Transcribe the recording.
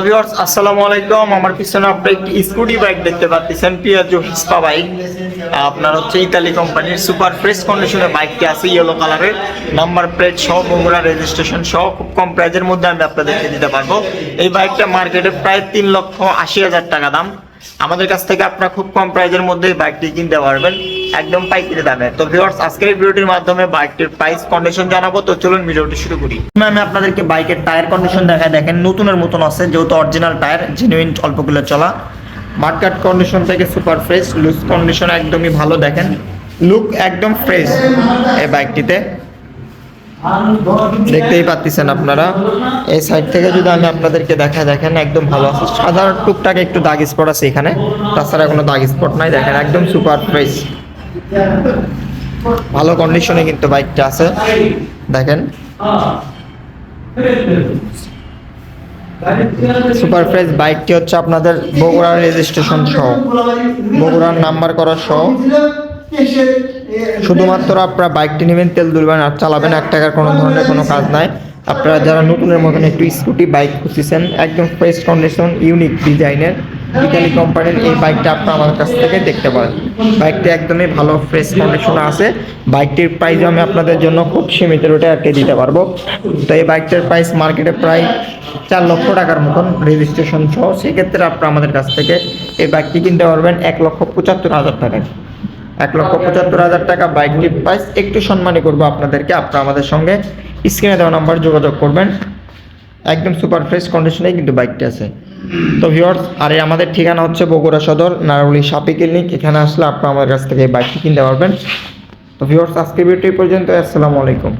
Viewers আসসালামু আলাইকুম। আমার পিছনে আপনি একটি স্কুটি বাইক দেখতে পাচ্ছেন, পিয়াজো হিসপা বাইক। আপনার হচ্ছে ইতালি কোম্পানির সুপার ফ্রেশ কন্ডিশনের বাইকটি আছে, ইয়েলো কালারের, নাম্বার প্লেট সহ, বগুড়া রেজিস্ট্রেশন সহ, খুব কম প্রাইজের মধ্যে আমি আপনাদেরকে দিতে পারবো। এই বাইকটা মার্কেটে প্রায় 3,80,000 টাকা দাম। আমাদের কাছ থেকে আপনারা খুব কম প্রাইজের মধ্যে এই বাইকটি কিনতে পারবেন, একদম পাইকারি দামে। তো ভিউয়ার্স আজকের এই ভিডিওটির মাধ্যমে বাইকটির প্রাইস কন্ডিশন জানাবো। তো চলুন ভিডিওটি শুরু করি। আমি আপনাদেরকে বাইকের টায়ার কন্ডিশন দেখায়, দেখেন নতুনের মতন আছে, যেহেতু অরিজিনাল টায়ার, জেনুইন অল্প কিলো চলা। মার্কেট কন্ডিশন থেকে সুপার ফ্রেশ, লুজ কন্ডিশন একদমই ভালো। দেখেন লুক একদম ফ্রেশ এই বাইকটিতে, দেখতেই পাচ্ছেন আপনারা। এই সাইড থেকে যদি আমি আপনাদেরকে দেখাই, দেখেন একদম ভালো আছে। সাধারণ টুকটাক একটু দাগ স্পট আছে এখানে, তাছাড়া কোনো দাগ স্পট নাই। দেখেন একদম সুপার ফ্রেশ, ভালো কন্ডিশনে কিন্তু বাইকটা আছে। দেখেন সুপার ফ্রেশ বাইকটি হচ্ছে আপনাদের বগুড়ার রেজিস্ট্রেশন সহ, বগুড়ার নাম্বার করা সহ। শুধুমাত্র আপনারা বাইকটি নেবেন, তেল তুলবেন আর চালাবেন, 1 টাকার কোনো ধরনের কোনো কাজ নাই। আপনারা যারা নতুনের মতন একটু স্কুটি বাইক খুঁজছেন, একদম ফ্রেশ কন্ডিশন, ইউনিক ডিজাইনের ইতালি কোম্পানির এই বাইকটা আপনারা আমার কাছ থেকে দেখতে পারেন। বাইকটি একদমই ভালো ফ্রেশ কন্ডিশনে আছে। বাইকটির প্রাইস আমি আপনাদের জন্য খুব সীমিত রেটে আর কি দিতে পারবো। তো এই বাইকটার প্রাইস মার্কেটে প্রায় 4 লক্ষ টাকার মতন, রেজিস্ট্রেশন সহ। সেক্ষেত্রে আপনারা আমাদের কাছ থেকে এই বাইকটি কিনতে পারবেন 1,75,000 টাকায়। 1,75,000 টাকা বাইকটির প্রাইস। একটু সম্মানী করবো আপনাদেরকে, আপনারা আমাদের সঙ্গে স্ক্রিনে দেওয়া নাম্বার যোগাযোগ করবেন। একদম সুপার ফ্রেশ কন্ডিশনেই কিন্তু বাইকটি আছে। তো ভিউয়ার্স, আর আমাদের ঠিকানা হচ্ছে বগুড়া সদর, নারাউলি সাপি ক্লিনিক। এখানে আসলে আপনারা আমাদের কাছ থেকে এই বাইকটি কিনতে পারবেন। তো ভিউয়ার্স আজকের ভিডিওটি পর্যন্ত। আসসালামু আলাইকুম।